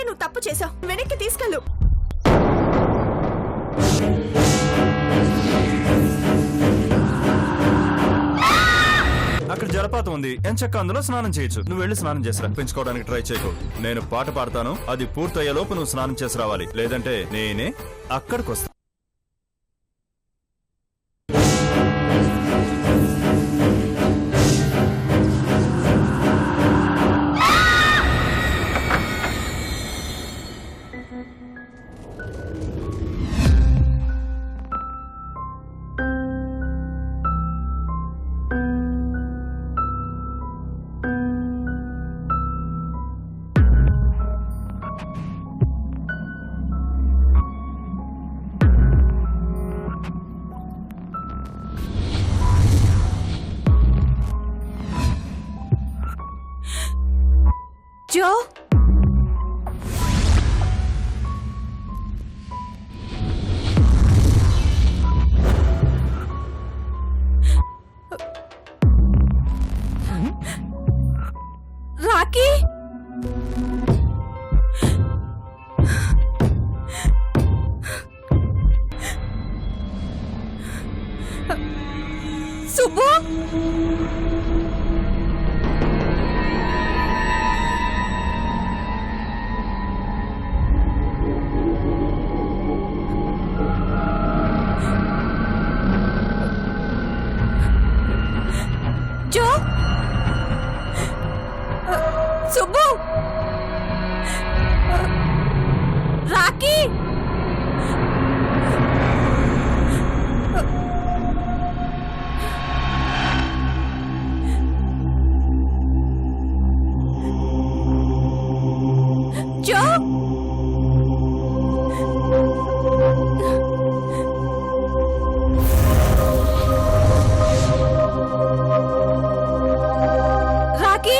నువ్వు తప్పు చేసావు. వెనక్కి తీసుకెళ్ళు. అక్కడ జలపాతం ఉంది, ఎంచక్క అందులో స్నానం చేయొచ్చు. నువ్వు వెళ్ళి స్నానం చేసిరా. పెంచుకోవడానికి ట్రై చేయకు. నేను పాట పాడతాను, అది పూర్తయ్యే లోపు నువ్వు స్నానం చేసి రావాలి, లేదంటే నేనే అక్కడికి వస్తా. Jo, Rocky, Subbu, Jo, Subbu, Rocky, Jo, Rocky,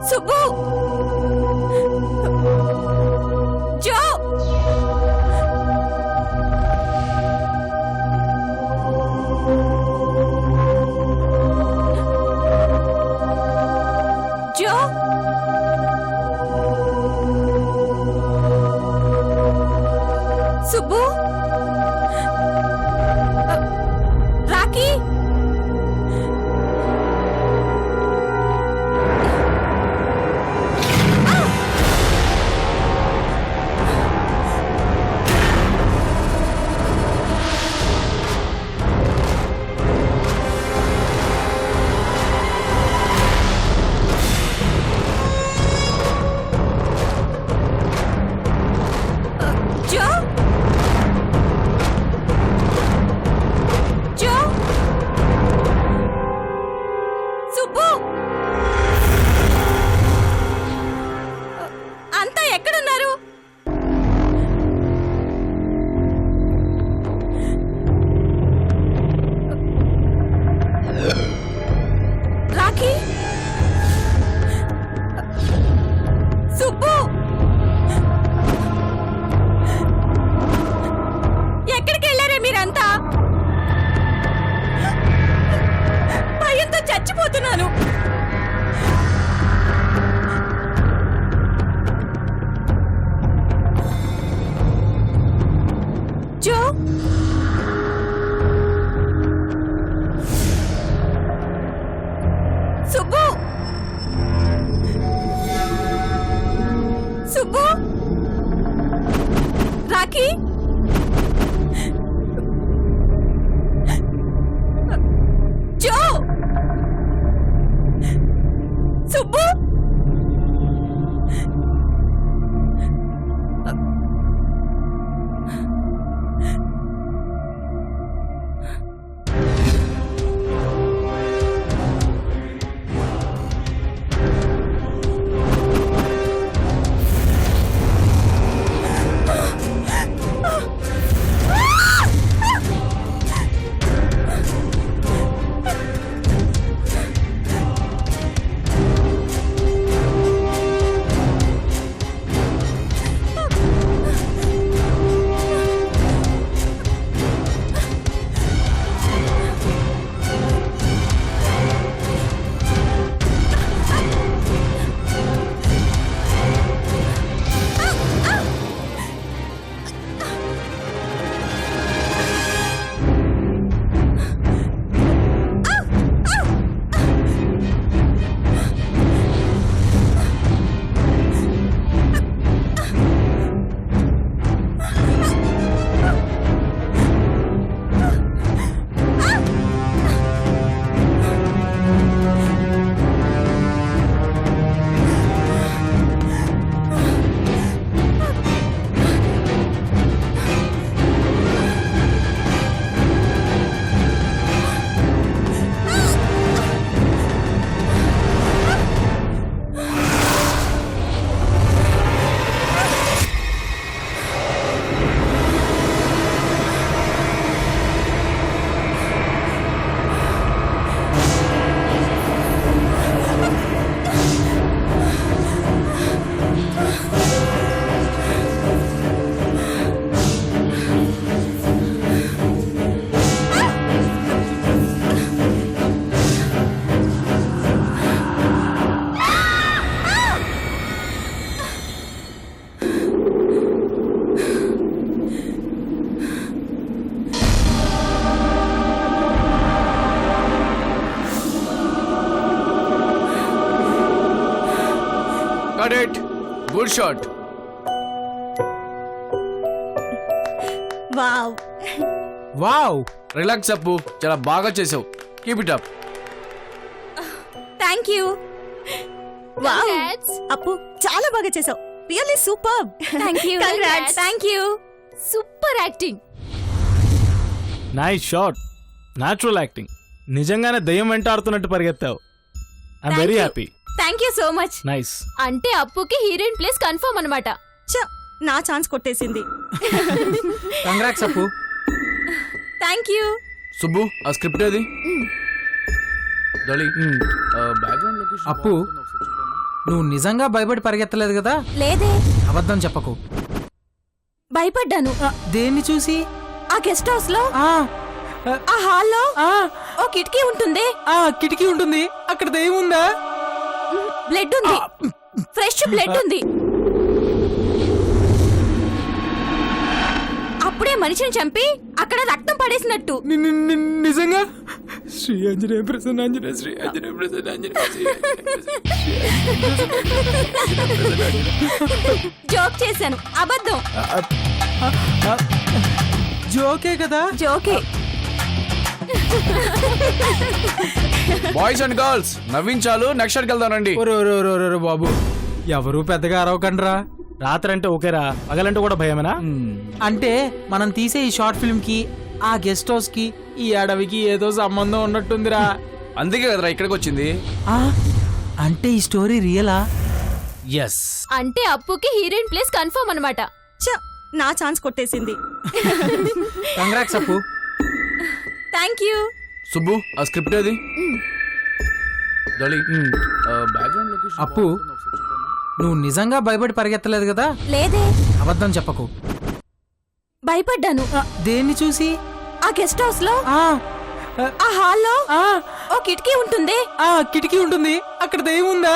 Subbu, Jo, Jo, Subbu, Rocky, Jo, Jo, Subbu, అంతా ఎక్కడున్నారు? రాకీ, సుబ్బు, ఎక్కడికి వెళ్ళారే మీరంతా? భయంతో చచ్చిపోతున్నాను. Jo, Subbu, Subbu, Rocky, Jo, Subbu, got it, good shot. Wow. Wow, relax Appu, చాలా బాగా చేసావు. Keep it up. Thank you. Wow Appu చాలా బాగా చేసావు. Really super. Thank you. Congrats. Thank you. Super acting. Nice shot, natural acting. నిజంగానే దయ్యం వెంటాడుతున్నట్టు పరిగెత్తావు. I'm very happy. Thank you so much. Nice. అంటే అప్పుకి హీరోయిన్ ప్లేస్ కన్ఫర్మ్ అన్నమాట. నా ఛాన్స్ కొట్టేసింది. కంగ్రాట్స్ అప్పు. Thank you. సుబ్బు, ఆ స్క్రిప్ట్ ఏది? డాలీ, బ్యాక్గ్రౌండ్ లొకేషన్ అప్పు, నువ్వు నిజంగా భయపడి పరిగెత్తలేదు కదా? లేదే. అబద్ధం చెప్పకు. భయపడ్డాను. దేన్ని చూసి? ఆ గెస్ట్ హౌస్ లో, ఆ ఆ హాల్లో ఆ ఓ కిటికీ ఉంటుంది. ఆ కిటికీ ఉంటుంది, అక్కడ దెయ్యం ఉందా? బ్లడ్ ఉంది, ఫ్రెష్ బ్లడ్ ఉంది. అప్పుడే మనిషిని చంపి అక్కడ రక్తం పడేసినట్టు. నిజంగా? శ్రీ ఆంజనేయ ప్రసన్నాంజనేయ, శ్రీ ఆంజనేయ ప్రసన్నాంజనేయ. జోక్ చేశాను, అబద్ధం. జోకే కదా? జోకే. బాయ్స్ అండ్ గర్ల్స్, నవ్వించాలు. నెక్స్ట్ షాట్కి వెళ్దానండి. ఒరే బాబు, ఎవరు పెద్దగా అరవకండ్రా. రాత్రి అంటే ఓకేరా, పగలంటే కూడా భయమేనా? అంటే మనం తీసే ఈ షార్ట్ ఫిల్మ్ కి, ఆ గెస్ట్ హౌస్ కి, ఈ అడవికి ఏదో సంబంధం ఉన్నట్టుందిరా. అందుకే కదరా ఇక్కడికి వచ్చింది. ఆ, అంటే ఈ స్టోరీ రియలా? ఎస్. అంటే అప్పుకి హీరోయిన్ ప్లేస్ కన్ఫర్మ్ అన్నమాట. నా ఛాన్స్ కొట్టేసింది. కంగ్రాట్స్ అప్పు. Thank you. సుబ్బు, ఆ స్క్రిప్ట్ ఏది? డాలీ, బ్యాక్గ్రౌండ్ లొకేషన్ అప్పు, నువ్వు నిజంగా భయపడి పరిగెత్తలేదు కదా? లేదే. అబద్ధం చెప్పకు. భయపడ్డాను. దేన్ని చూసి? ఆ గెస్ట్ హౌస్ లో, ఆ ఆ హాల్లో ఆ ఓ కిటికీ ఉంటుంది. ఆ కిటికీ ఉంటుంది, అక్కడ దెయ్యం ఉందా?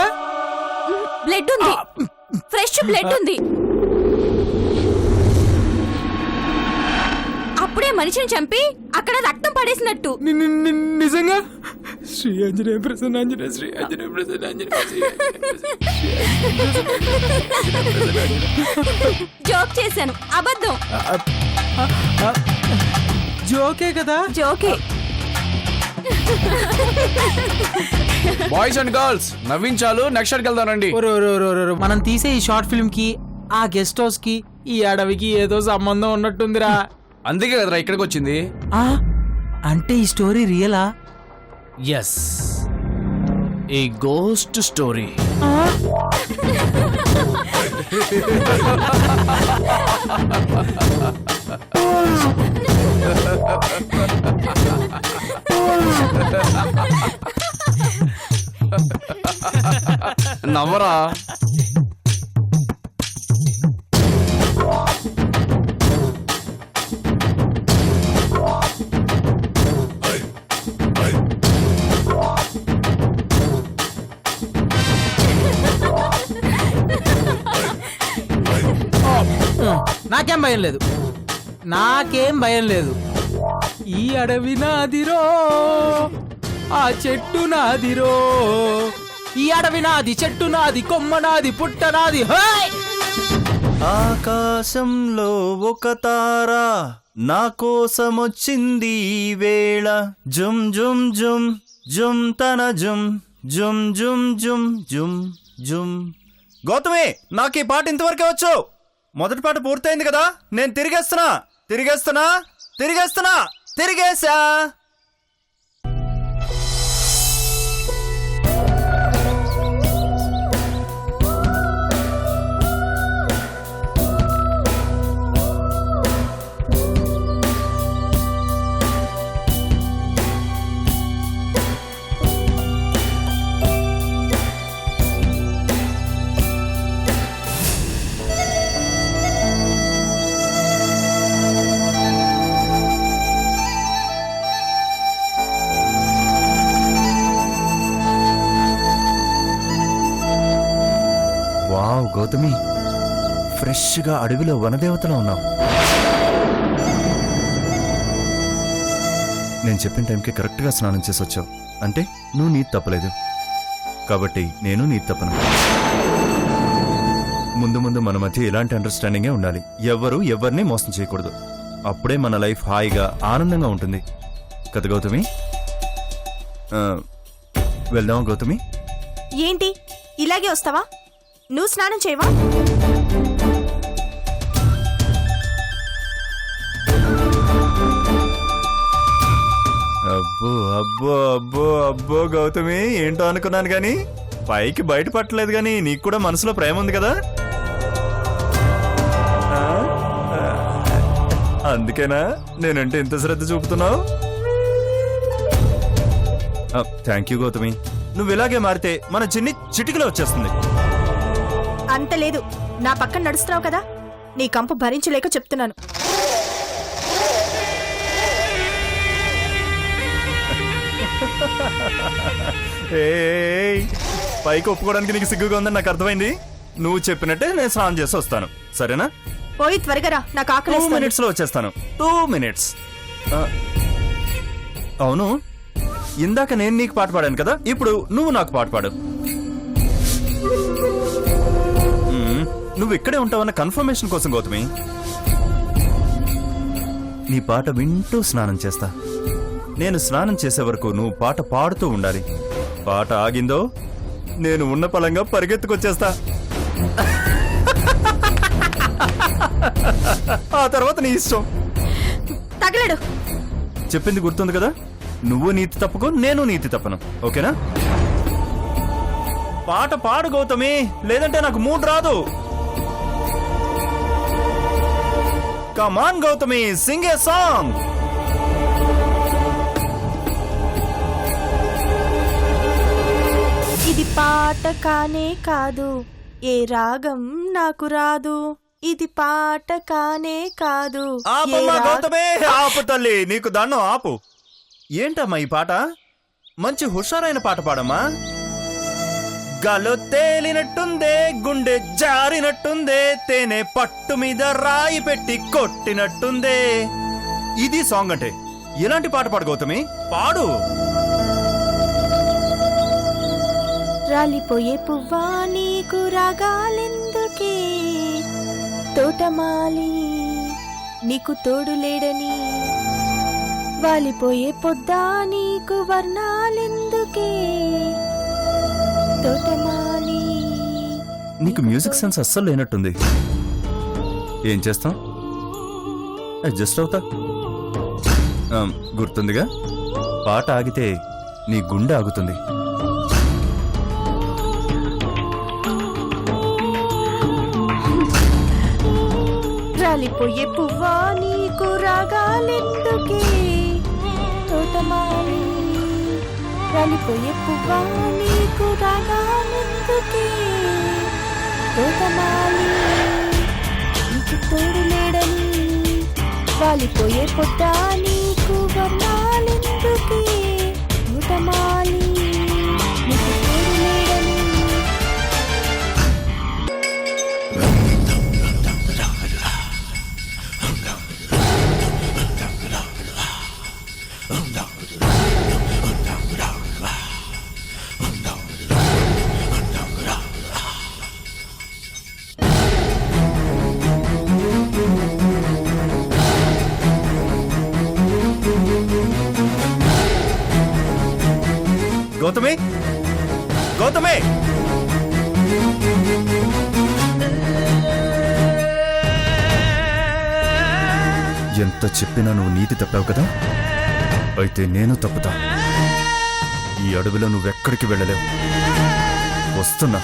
బ్లడ్ ఉంది, ఫ్రెష్ బ్లడ్ ఉంది. అప్పుడే మనిషిని చంపి అక్కడ రక్తం పడేసినట్టు. నిజంగా? శ్రీ ఆంజనేయ ప్రసన్నాంజనేయ, శ్రీ ఆంజనేయ ప్రసన్నాంజనేయ. జోక్ చేశాను, అబద్ధం. జోకే కదా? జోకే. బాయ్స్ అండ్ గర్ల్స్, నవ్వించాలు. నెక్స్ట్ షాట్కి వెళ్దానండి. ఒరే మనం తీసే ఈ షార్ట్ ఫిల్మ్ కి, ఆ గెస్ట్ హౌస్ కి, ఈ అడవికి ఏదో సంబంధం ఉన్నట్టుందిరా. అందుకే కదరా ఇక్కడికి వచ్చింది. ఆ, అంటే ఈ స్టోరీ రియలా? ఎస్, ఏ గోస్ట్ స్టోరీ. నవ్వరా. నాకేం భయం లేదు, నాకేం భయం లేదు. ఈ అడవి నాదిరో, ఆ చెట్టు నాదిరో. ఈ అడవి నాది, చెట్టు నాది, కొమ్మ నాది, పుట్ట నాది. హోయ్! ఆకాశంలో ఒక తార నా కోసమొచ్చింది ఈ వేళ. జుమ్ జుమ్ జుమ్ జుమ్ తన జుమ్ జుమ్ జుమ్ జుమ్ జుమ్ జుమ్. గౌతమి, నాకు ఈ పాట ఇంతవరకే వచ్చు. మొదటి పాట పూర్తయింది కదా, నేను తిరిగేసా. వావ్ గౌతమి, ఫ్రెష్గా అడవిలో వనదేవతలో ఉన్నావు. నేను చెప్పిన టైంకి కరెక్ట్గా స్నానం చేసి వచ్చావు అంటే నువ్వు నీది తప్పలేదు, కాబట్టి నేను నీది తప్పను. ముందు మన మధ్య ఇలాంటి అండర్స్టాండింగే ఉండాలి. ఎవరు ఎవరిని మోసం చేయకూడదు. అప్పుడే మన లైఫ్ హాయిగా ఆనందంగా ఉంటుంది కదా గౌతమి? వెళ్దామా గౌతమి? ఏంటి ఇలాగే వస్తావా? నువ్వు స్నానం చేయవా? అబ్బో అబ్బో అబ్బో అబ్బో గౌతమి, ఏంటో అనుకున్నాను గాని పైకి బయట పట్టలేదు గాని నీకు కూడా మనసులో ప్రేమ ఉంది కదా? అందుకేనా నేనంటే ఇంత శ్రద్ధ చూపుతున్నావు? Thank you Gautami. నువ్వు ఇలాగే మారితే మన చిన్ని చిటికలో వచ్చేస్తుంది. అంత లేదు, నా పక్కన నడుస్తున్నావు కదా, నీ కంపు భరించలేక చెప్తున్నాను. పైకి ఒప్పుకోవడానికి నీకు సిగ్గుగా ఉందని నాకు అర్థమైంది. నువ్వు చెప్పినట్టే నేను స్నానం చేసి వస్తాను, సరేనా? పోయి త్వరగా రా, నాకు ఆకలి 2 minutes లో వచ్చేస్తాను. 2 minutes. అవును, ఇందాక నేను నీకు పాట పాడాను కదా, ఇప్పుడు నువ్వు నాకు పాట పాడు. నువ్వు ఇక్కడే ఉంటావన్న కన్ఫర్మేషన్ కోసం గౌతమి. నీ పాట వింటూ స్నానం చేస్తా. నేను స్నానం చేసే వరకు నువ్వు పాట పాడుతూ ఉండాలి. పాట ఆగిందో నేను ఉన్న పలంగా పరిగెత్తుకొచ్చేస్తా. ఆ తర్వాత నీ ఇష్టం. తగలడు. చెప్పింది గుర్తుంది కదా? నువ్వు నీతి తప్పుకో, నేను నీతి తప్పను. ఓకేనా? పాట పాడు గౌతమి, లేదంటే నాకు మూడ్ రాదు. కమాన్ గౌతమి, సింగ్ ఏ సాంగ్. ఇది పాట కానే కాదు, ఏ రాగం నాకు రాదు. ఇది పాట కానే కాదు. ఆపమ్మా గౌతమి, ఆపు తల్లి, నీకు దండం, ఆపు. ఏంటమ్మా ఈ పాట? మంచి హుషారైన పాట పాడమ్మా. గాలో తేలినట్టుందే, గుండె జారినట్టుందే, తేనె పట్టు మీద రాయి పెట్టి కొట్టినట్టుందే. ఇది సాంగ్ అంటే. ఎలాంటి పాట పాడు గౌతమి, పాడు. రాలిపోయే పువ్వా నీకు రాగాలెందుకే, తోటమాలి నీకు తోడు లేడని, వాలిపోయే పొద్దా నీకు వర్ణాలెందుకే, తోటమాలి. నీకు మ్యూజిక్ సెన్స్ అస్సలు లేనట్టుంది. ఏం చేస్తాం, అడ్జస్ట్ అవుతా. గుర్తుందిగా, పాట ఆగితే నీ గుండె ఆగుతుంది. రాలిపోయే పువ్వా నీకు రాగాలెందుకే, తోటమాలి రాలిపోయే పువ్వా నీకు రాగాలెందుకే, తోటమాలి నీకు తోడు లేడని, వాలిపోయే పొద్దా నీకు వర్ణాలెందుకే, తోటమాలి నీకు తోడు లేడని. గౌతమి, గౌతమి, ఎంత చెప్పినా నువ్వు నీతి తప్పావు కదా, అయితే నేను తప్పుతా. ఈ అడవిలో నువ్వెక్కడికి వెళ్ళలేవు. వస్తున్నా.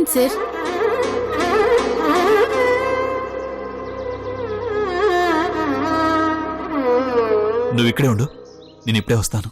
ఏమైంది సార్? నువ్వు ఇక్కడే ఉండు, నేను ఇప్పుడే వస్తాను.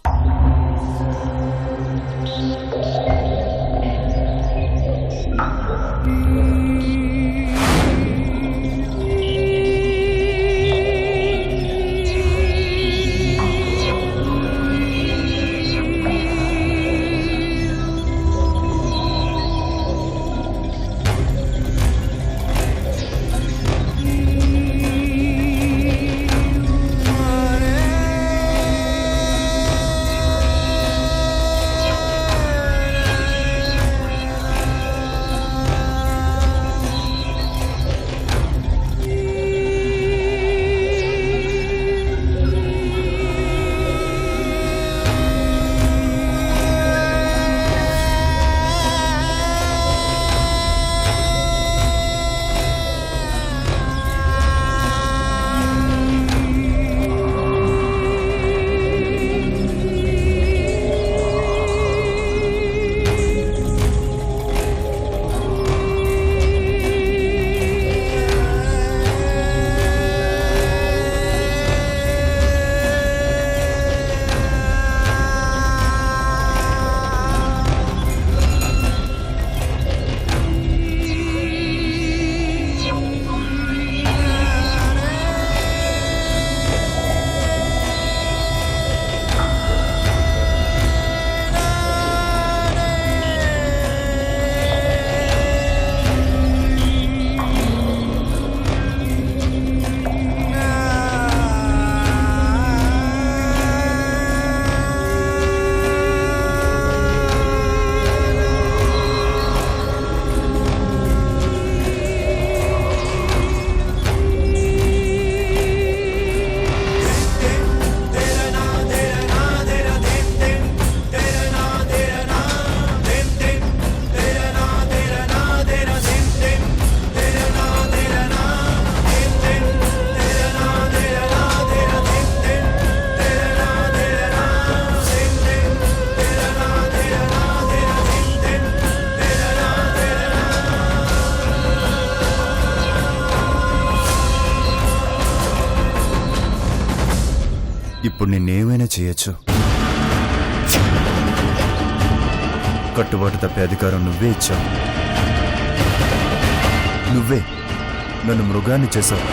ఇప్పుడు నిన్నేమైనా చేయొచ్చు. కట్టుబాటు తప్పే అధికారం నువ్వే ఇచ్చావు. నువ్వే నన్ను మృగాన్ని చేశావు.